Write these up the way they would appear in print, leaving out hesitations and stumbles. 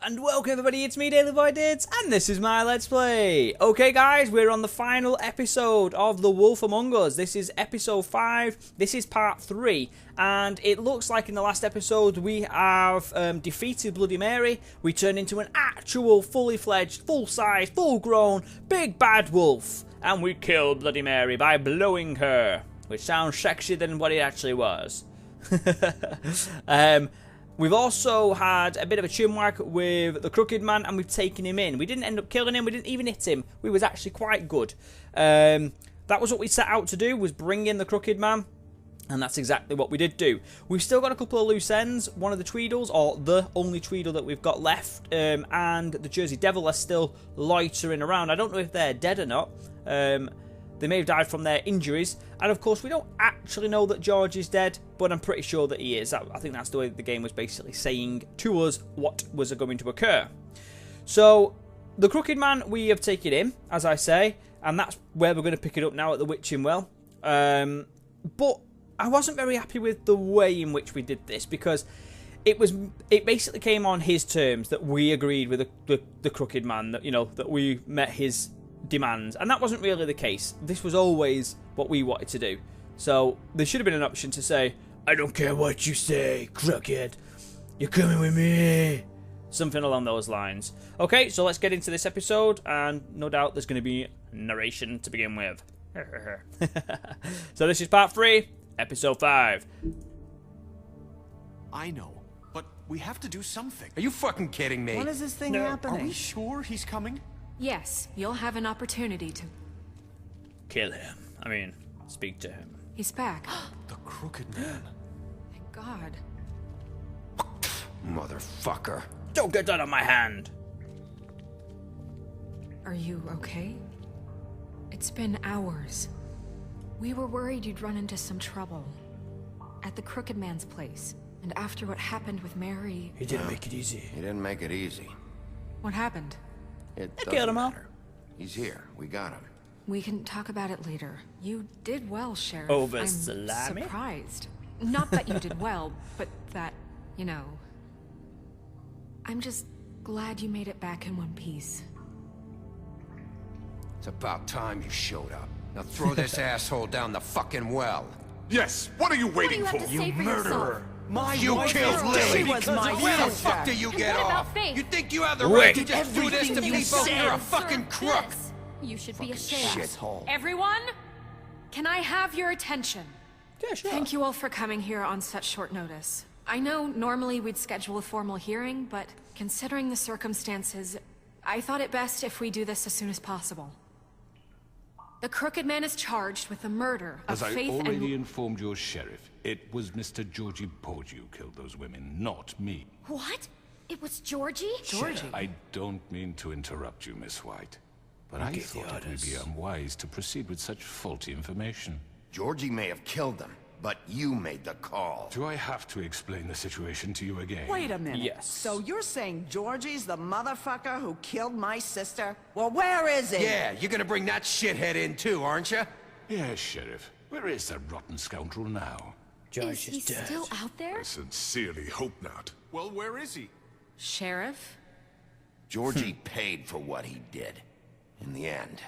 and welcome everybody, it's me DaleyBoyDidds, and this is my Let's Play. Okay guys, we're on the final episode of The Wolf Among Us. This is episode 5, this is part 3, and it looks like in the last episode we have defeated Bloody Mary. We turned into an actual fully fledged, full-size, full-grown, big bad wolf, and we killed Bloody Mary by blowing her, which sounds sexier than what it actually was. We've also had a bit of a chinwag with the Crooked Man, and we've taken him in. We didn't end up killing him, we didn't even hit him. We was actually quite good. That was what we set out to do, was bring in the Crooked Man, and that's exactly what we did do. We've still got a couple of loose ends. One of the Tweedles, or the only Tweedle that we've got left, and the Jersey Devil are still loitering around. I don't know if they're dead or not. They may have died from their injuries. And of course, we don't actually know that George is dead, but I'm pretty sure that he is. I think that's the way the game was basically saying to us what was going to occur. So, the Crooked Man we have taken in, as I say, and that's where we're going to pick it up now at the Witching Well. But I wasn't very happy with the way in which we did this, because it basically came on his terms that we agreed with the Crooked Man, that, you know, that we met his demands, and that wasn't really the case. This was always what we wanted to do. So there should have been an option to say, I don't care what you say, Crooked, you're coming with me, something along those lines. Okay, so let's get into this episode, and no doubt there's going to be narration to begin with. So this is part 3, episode 5. I know, but we have to do something. Are you fucking kidding me? When is this thing happening? Are we sure he's coming? Yes, you'll have an opportunity to... Kill him. I mean, speak to him. He's back. The Crooked Man. Thank God. Motherfucker. Don't get that on my hand. Are you okay? It's been hours. We were worried you'd run into some trouble. At the Crooked Man's place. And after what happened with Mary... He didn't make it easy. He didn't make it easy. What happened? It killed doesn't him all. matter. He's here. We got him. We can talk about it later. You did well, Sheriff. Over I'm salami? surprised. Not that you did well, but that, you know... I'm just glad you made it back in one piece. It's about time you showed up. Now throw this asshole down the fucking well. Yes, what are you waiting What do you have to say for yourself? You killed Lily! She was my Where the sister. fuck do you get What about off? Faith? You think you have the right to Wait. just do this to Everything you people? said. You're a fucking crook! This. You should be ashamed. Shithole. Everyone, can I have your attention? Yeah, sure. Thank you all for coming here on such short notice. I know normally we'd schedule a formal hearing, but considering the circumstances, I thought it best if we do this as soon as possible. The Crooked Man is charged with the murder of As I Faith already and... informed your sheriff, it was Mr. Georgie Porgy who killed those women, not me. What? It was Georgie? I don't mean to interrupt you, Miss White, but I thought it would be unwise to proceed with such faulty information. Georgie may have killed him, but you made the call. Do I have to explain the situation to you again? Wait a minute. Yes. So you're saying Georgie's the motherfucker who killed my sister? Well, where is he? Yeah, you're gonna bring that shithead in too, aren't you? Yes, Sheriff. Where is that rotten scoundrel now? Is he still out there? I sincerely hope not. Well, where is he? Sheriff? Georgie paid for what he did. In the end,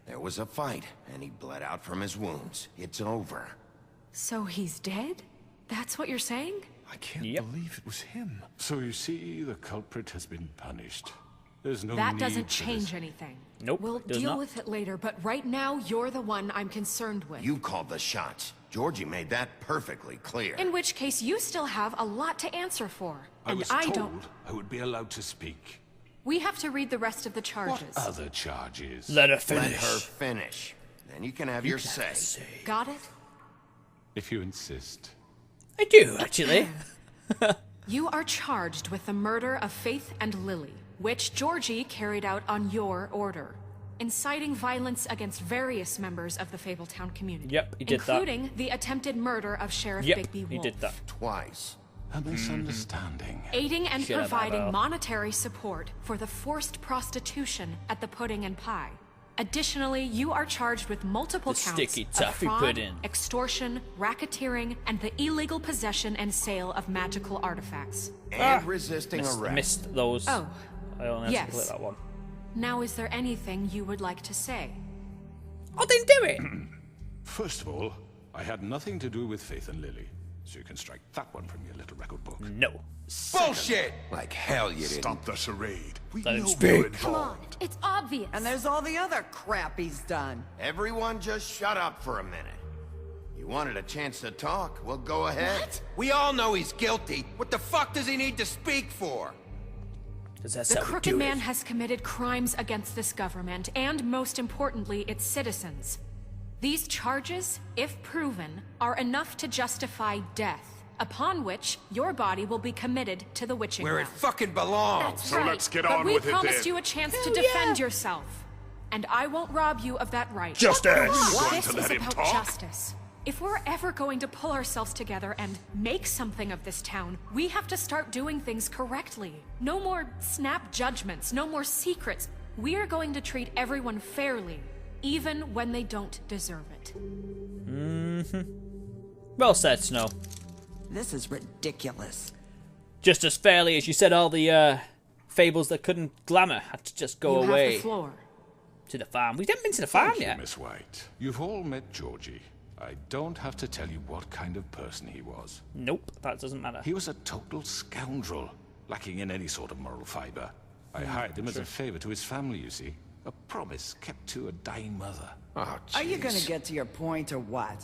there was a fight, and he bled out from his wounds. It's over. So he's dead? That's what you're saying? I can't believe it was him. So you see, the culprit has been punished. There's no That need doesn't for change this. anything. Nope, We'll it does deal not. with it later, but right now, you're the one I'm concerned with. You called the shots. Georgie made that perfectly clear. In which case, you still have a lot to answer for. I And was I told don't... I would be allowed to speak. We have to read the rest of the charges. What other charges? Let her Let finish. her finish. Then you can have your say. Got it? If you insist. I do, actually. You are charged with the murder of Faith and Lily, which Georgie carried out on your order, inciting violence against various members of the Fabletown community. Yep, he did that. including the attempted murder of Sheriff Yep, Bigby Wolf. he did that. Twice. A misunderstanding. Aiding and Shut up, providing Abel. monetary support for the forced prostitution at the Pudding and Pie. Additionally, you are charged with multiple The counts sticky of toffee fraud, pudding. extortion, racketeering, and the illegal possession and sale of magical artifacts. And resisting I arrest. missed those. Oh, I only had yes. to click that one. Now is there anything you would like to say? I didn't do it. First of all, I had nothing to do with Faith and Lily, so you can strike that one from your little record book. No. Bullshit! Like hell you didn't. Stop the charade. We Let him know speak. you're Come on, involved. it's obvious. And there's all the other crap he's done. Everyone just shut up for a minute. You wanted a chance to talk, well go ahead. What? We all know he's guilty. What the fuck does he need to speak for? That's The how we Crooked do Man it. has committed crimes against this government and, most importantly, its citizens. These charges, if proven, are enough to justify death, upon which your body will be committed to the witching Where it well. fucking belongs. That's So right. let's get but on we with it promised then. you a chance to defend yourself, and I won't rob you of that right. Justice! Going This to is let him about talk? justice. If we're ever going to pull ourselves together and make something of this town, we have to start doing things correctly. No more snap judgments, no more secrets. We are going to treat everyone fairly, even when they don't deserve it. Well said, Snow. This is ridiculous. Just as fairly as you said all the fables that couldn't glamour had to just go You away have the floor. to the farm. We haven't been to the farm Thank you, yet. Miss White. You've all met Georgie. I don't have to tell you what kind of person he was. Nope, that doesn't matter. He was a total scoundrel, lacking in any sort of moral fiber. I hired him as a favor to his family, you see. A promise kept to a dying mother. Oh, Are you gonna jeez. get to your point or what?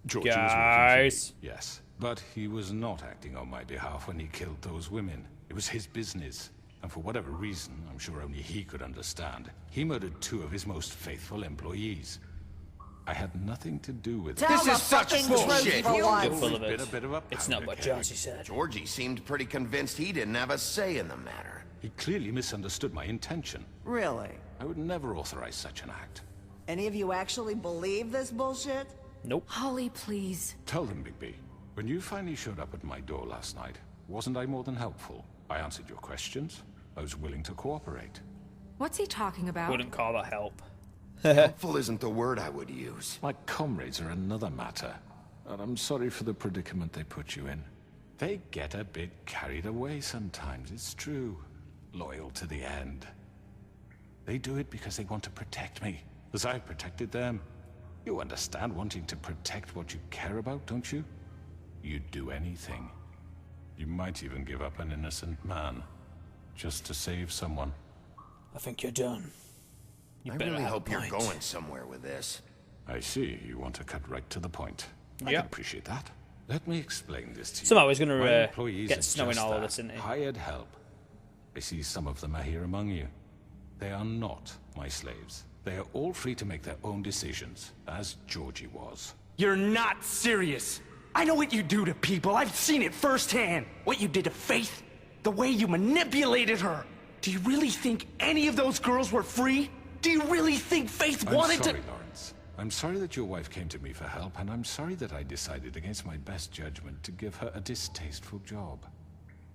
Georgie was Guys. working for me, yes. But he was not acting on my behalf when he killed those women. It was his business. And for whatever reason, I'm sure only he could understand, he murdered 2 of his most faithful employees. I had nothing to do with it. Tell This the is such fucking bullshit. truth for You're once. full of Been it. a bit of a It's not powder what keg. Georgie said. Georgie seemed pretty convinced he didn't have a say in the matter. He clearly misunderstood my intention. Really? I would never authorize such an act. Any of you actually believe this bullshit? Nope. Holly, please. Tell them, Bigby. When you finally showed up at my door last night, wasn't I more than helpful? I answered your questions. I was willing to cooperate. What's he talking about? Wouldn't call that help. Helpful isn't the word I would use. My comrades are another matter. And I'm sorry for the predicament they put you in. They get a bit carried away sometimes, it's true. Loyal to the end. They do it because they want to protect me, as I've protected them. You understand wanting to protect what you care about, don't you? You'd do anything. You might even give up an innocent man, just to save someone. I think you're done. You I better really have a hope you're point. going somewhere with this. I see, you want to cut right to the point. I Yep. can appreciate that. Let me explain this to you. Somehow he's gonna, My uh, employees get are Snow in just all of that, this, isn't he? hired help. I see some of them are here among you. They are not my slaves. They are all free to make their own decisions, as Georgie was. You're not serious. I know what you do to people. I've seen it firsthand. What you did to Faith. The way you manipulated her. Do you really think any of those girls were free? Do you really think Faith I'm wanted sorry, to... Lawrence. I'm sorry that your wife came to me for help, and I'm sorry that I decided against my best judgment to give her a distasteful job.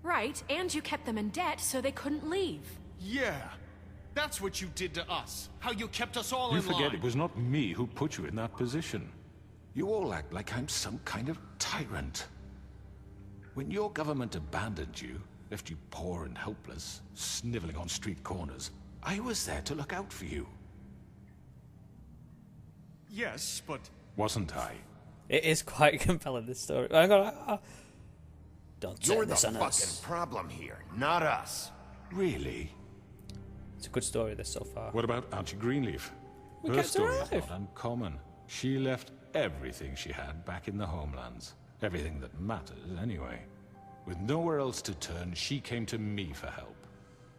Right, and you kept them in debt so they couldn't leave. Yeah. That's what you did to us. How you kept us all You in forget line. it was not me who put you in that position. You all act like I'm some kind of tyrant. When your government abandoned you, left you poor and helpless, sniveling on street corners, I was there to look out for you. Yes, but Wasn't I? It is quite compelling, this story. I'm gonna, don't You're turn the this on fucking us. problem here, not us. Really? It's a good story, this so far. What about Auntie Greenleaf? We Her kept her story is alive. not uncommon. She left everything she had back in the homelands. Everything that matters, anyway. With nowhere else to turn, she came to me for help.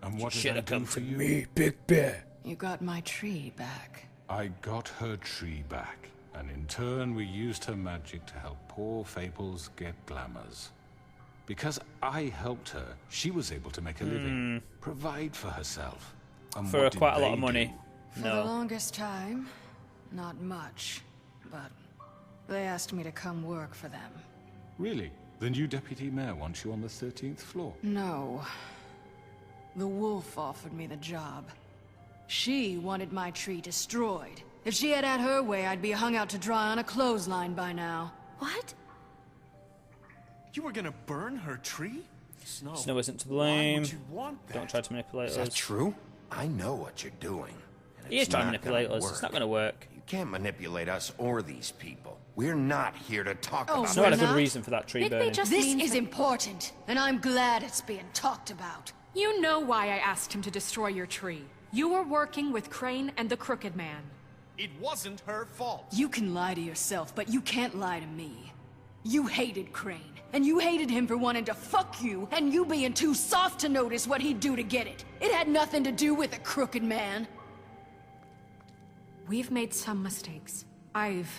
And what did Should I have do come for to you? me, Big Bear. You got my tree back. I got her tree back, and in turn we used her magic to help poor Fables get glamours. Because I helped her, she was able to make a living, provide for herself. And For what did quite a lot they of money. do? For the longest time, not much. But they asked me to come work for them. Really? The new deputy mayor wants you on the 13th floor. No. The wolf offered me the job. She wanted my tree destroyed. If she had had her way, I'd be hung out to dry on a clothesline by now. What? You were gonna burn her tree? Snow isn't to blame. Why would you want that? Don't try to manipulate Is us. that true? I know what you're doing. and He is it's trying to not manipulate gonna us. work. It's not going to work. You can't manipulate us or these people. We're not here to talk about It's not a good not? reason for that tree burning. just This means is that- important, and I'm glad it's being talked about. You know why I asked him to destroy your tree. You were working with Crane and the Crooked Man. It wasn't her fault. You can lie to yourself, but you can't lie to me. You hated Crane, and you hated him for wanting to fuck you, and you being too soft to notice what he'd do to get it. It had nothing to do with the Crooked Man. We've made some mistakes. I've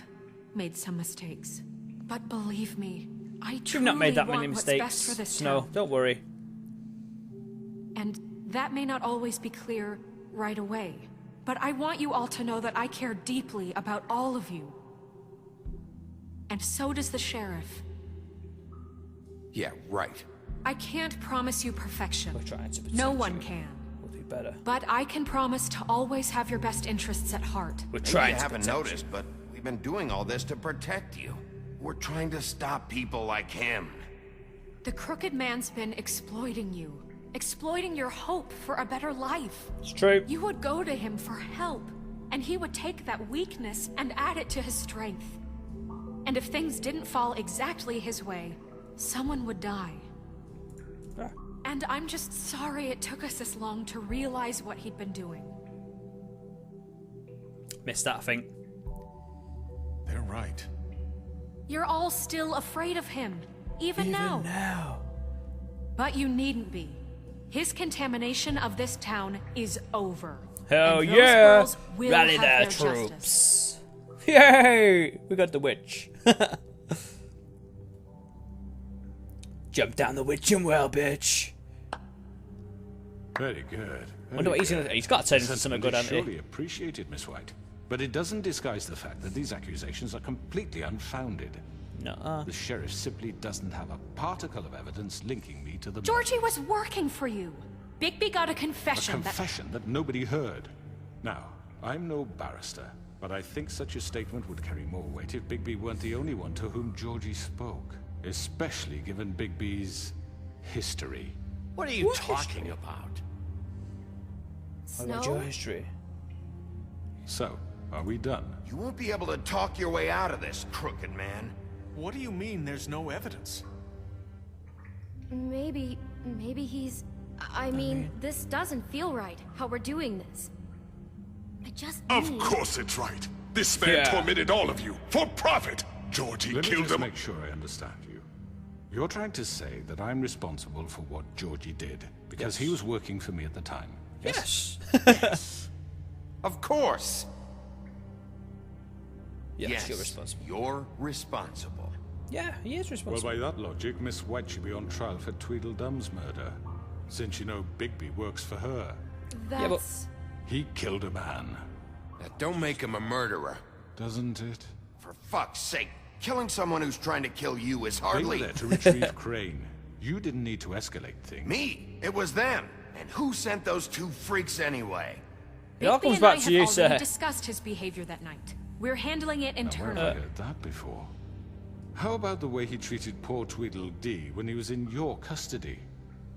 made some mistakes. But believe me, I You've truly not made that many want what's mistakes. best for this Snow, town. don't worry. And that may not always be clear right away. But I want you all to know that I care deeply about all of you. And so does the sheriff. Yeah, right. I can't promise you perfection. We're trying to protect No one you. can. We'll do better. But I can promise to always have your best interests at heart. We're Maybe trying you to haven't protect noticed, but we've been doing all this to protect you. We're trying to stop people like him. The Crooked Man's been exploiting you. Exploiting your hope for a better life. It's true. You would go to him for help, and he would take that weakness and add it to his strength. And if things didn't fall exactly his way, someone would die. Ah. And I'm just sorry it took us this long to realize what he'd been doing. Missed that, I think. They're right. You're all still afraid of him, even now. now. But you needn't be. His contamination of this town is over. Hell And those yeah! girls will Rally have their their troops. justice. Yay! We got the witch. Jump down the witching well, bitch. Very good. Wonder what he's gonna. He's got to turn into something good, hasn't he? Surely appreciated, Miss White. But it doesn't disguise the fact that these accusations are completely unfounded. Nuh-uh. The sheriff simply doesn't have a particle of evidence linking me to the Georgie was working for you. Bigby got a confession. A confession that nobody heard. Now, I'm no barrister, but I think such a statement would carry more weight if Bigby weren't the only one to whom Georgie spoke. Especially given Bigby's history. What are you talking about? What about your history? So, are we done? You won't be able to talk your way out of this, Crooked Man. What do you mean there's no evidence? Maybe he's... I mean, this doesn't feel right, how we're doing this. I just Of need... course it's right. This man tormented all of you for profit. Georgie Let me killed just him. make sure I understand you. You're trying to say that I'm responsible for what Georgie did because he was working for me at the time. Yes. Yes. Of course. Yes, you're responsible. You're responsible. Yeah, he is Well, responsible. by that logic, Miss White should be on trial for Tweedledum's murder, since you know Bigby works for her. That's... He killed a man. Now, don't make him a murderer. Doesn't it? For fuck's sake, killing someone who's trying to kill you is They hardly... were there to retrieve Crane. You didn't need to escalate things. Me? It was them. And who sent those two freaks anyway? It all Bigby comes and I back to have you, already sir. discussed his behavior that night. We're handling it Now, where internally. have I heard that before? How about the way he treated poor Tweedledee when he was in your custody?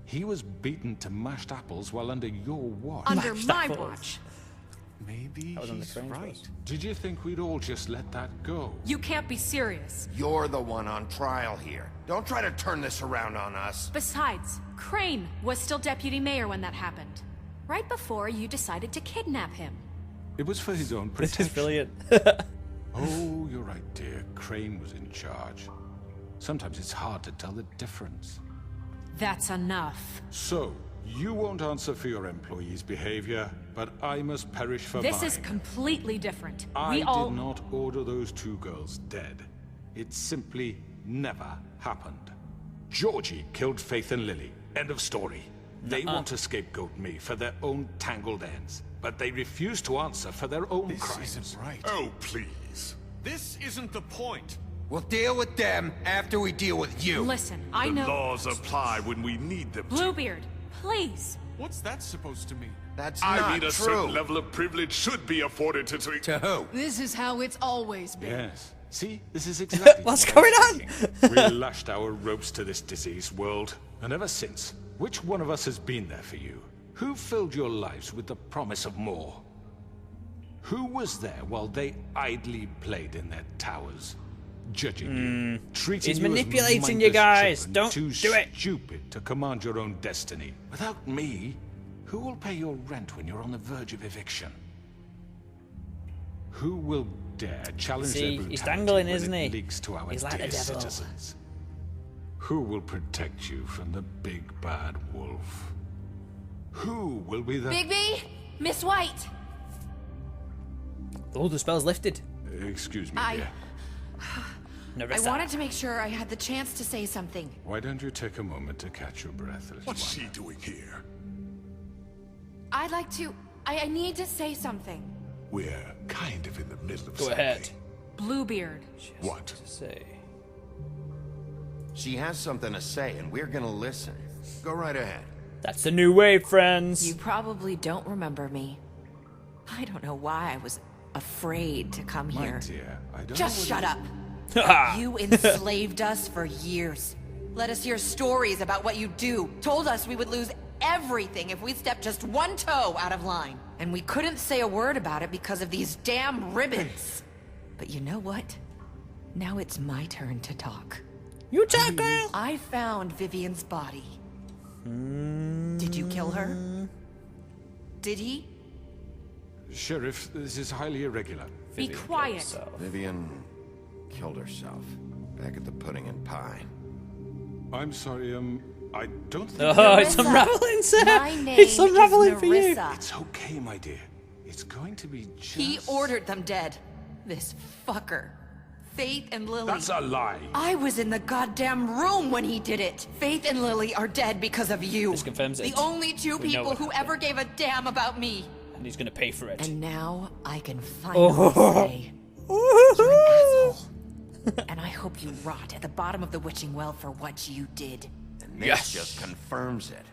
He was beaten to mashed apples while under your watch. Under Mashed my apples. watch. Maybe was on the he's Crane's right. watch. Did you think we'd all just let that go? You can't be serious. You're the one on trial here. Don't try to turn this around on us. Besides, Crane was still deputy mayor when that happened. Right before you decided to kidnap him. It was for his own This protection. is brilliant. Oh, you're right, dear. Crane was in charge. Sometimes it's hard to tell the difference. That's enough. So, you won't answer for your employees' behavior, but I must perish for This mine. is completely different. I We all... did not order those two girls dead. It simply never happened. Georgie killed Faith and Lily. End of story. They want to scapegoat me for their own tangled ends, but they refuse to answer for their own This crimes. isn't right. Oh, please. This isn't the point. We'll deal with them after we deal with you. Listen, I The know... laws apply when we need them to. Bluebeard, please. What's that supposed to mean? That's I not mean, a true. certain level of privilege should be afforded to... To who? This is how it's always been. Yes. See, this is exactly What's what I was going on? thinking. We lashed our ropes to this diseased world, and ever since, which one of us has been there for you? Who filled your lives with the promise of more? Who was there while they idly played in their towers? Judging you, treating He's you as manipulating you mindless guys. children, Don't too do it. stupid to command your own destiny. Without me, who will pay your rent when you're on the verge of eviction? Who will dare challenge See, their he's brutality dangling, when isn't it he? leaks to our He's like the dear devil. citizens? Who will protect you from the big bad wolf? Who will be the... Bigby! Miss White! Oh, the spell's lifted. Excuse me, dear. Never I stop. wanted to make sure I had the chance to say something. Why don't you take a moment to catch your breath, little What's one? she doing here? I'd like to... I need to say something. We're kind of in the middle of Go something. ahead. Bluebeard. What? Say. She has something to say, and we're gonna listen. Go right ahead. That's the new wave, friends. You probably don't remember me. I don't know why I was afraid to come My here. dear, I don't Just know shut up. Ha! You enslaved us for years. Let us hear stories about what you do. Told us we would lose everything if we stepped just one toe out of line. And we couldn't say a word about it because of these damn ribbons. But you know what? Now it's my turn to talk. You talk, girl. I found Vivian's body. Did you kill her? Did he? Sheriff, this is highly irregular. Be quiet. Vivian killed herself back at the Pudding and Pie. I'm sorry, I don't think... Oh, it's unraveling, sir. My name It's unraveling is for you. Nerissa. It's okay, my dear. It's going to be just... He ordered them dead. This fucker. Faith and Lily. That's a lie. I was in the goddamn room when he did it. Faith and Lily are dead because of you. This confirms it. The only two We know people what who happened. ever gave a damn about me. And he's gonna pay for it. And now I can finally say, Ooh. you're an asshole. And I hope you rot at the bottom of the witching well for what you did. And this Yes. just confirms it.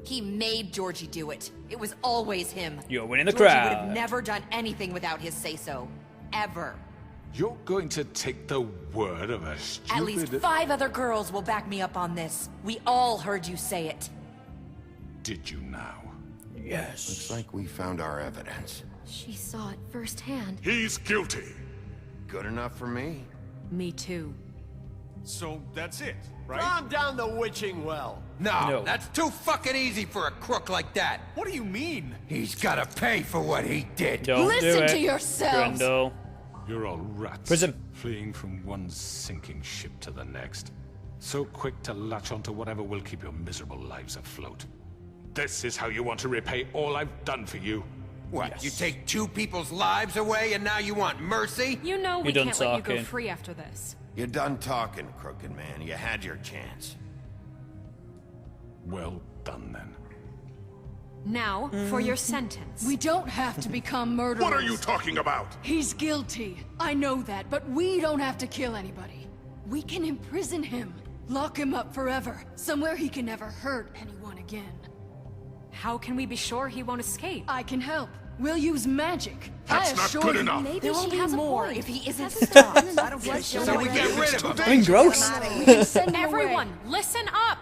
He made Georgie do it. It was always him. You're winning the Georgie would crowd. have never done anything without his say-so. Ever. You're going to take the word of a stupid... At least 5 other girls will back me up on this. We all heard you say it. Did you now? Yes. Looks like we found our evidence. She saw it firsthand. He's guilty. Good enough for me. Me too. So that's it, right? Calm down the witching well. No. That's too fucking easy for a crook like that. What do you mean? He's gotta pay for what he did. Don't Listen do it. to yourselves. Grendel. You're all rats. Prison. Fleeing from one sinking ship to the next. So quick to latch onto whatever will keep your miserable lives afloat. This is how you want to repay all I've done for you. What, Yes. you take 2 people's lives away and now you want mercy? You know we done can't let you go talking. free after this. You're done talking, crooked man. You had your chance. Well done, then. Now, for your sentence. We don't have to become murderers. What are you talking about? He's guilty. I know that, but we don't have to kill anybody. We can imprison him. Lock him up forever. Somewhere he can never hurt anyone again. How can we be sure he won't escape? I can help. We'll use magic. That's I not assure good you. enough. Maybe There she won't be has a more point. if he isn't Hasn't stopped. gotten enough blood So shown we already. get rid of him. I mean, gross. We can send him Everyone, away. listen up!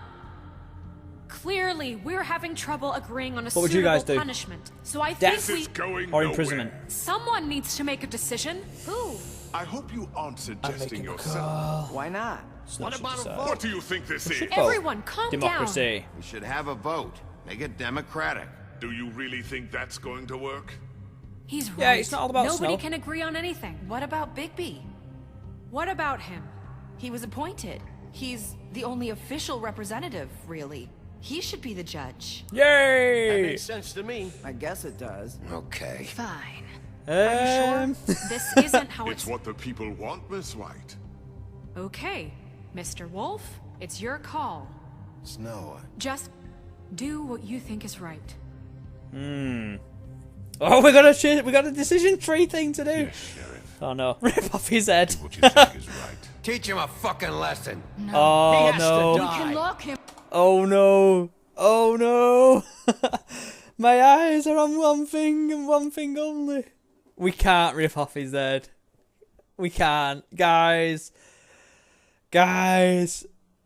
Clearly, we're having trouble agreeing on a What would you suitable guys do? punishment. So I Death? think This is going Or nowhere. imprisonment. someone needs to make a decision. Who? I hope you aren't suggesting making a yourself. Why not? What about a What do you think this is? Everyone, calm Democracy. We should have a vote. Make it democratic. Do you really think that's going to work? down. He's right. Yeah, it's not all about Nobody snow. can agree on anything. What about Bigby? What about him? He was appointed. He's the only official representative, really. He should be the judge. That Yay! makes sense to me. I guess it does. Okay. Fine. This isn't how It's it's... what the people want, Miss White. Okay, Mr. Wolf, it's your call. Snow. Just do what you think is right. Oh, we got a decision tree thing to do. Yes, Sheriff. Oh no! Rip off his head. What you think is right. Teach him a fucking lesson. Oh He has to no! We can die. lock him. Oh no! Oh no! My eyes are on one thing and one thing only. We can't rip off his head. We can't. Guys.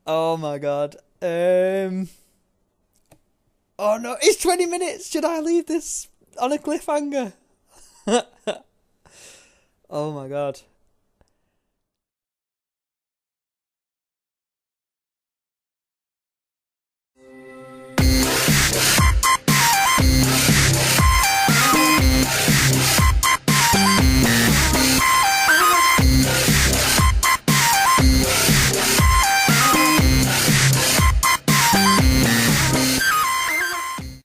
Oh my god. Oh no, it's 20 minutes. Should I leave this on a cliffhanger? Oh my god.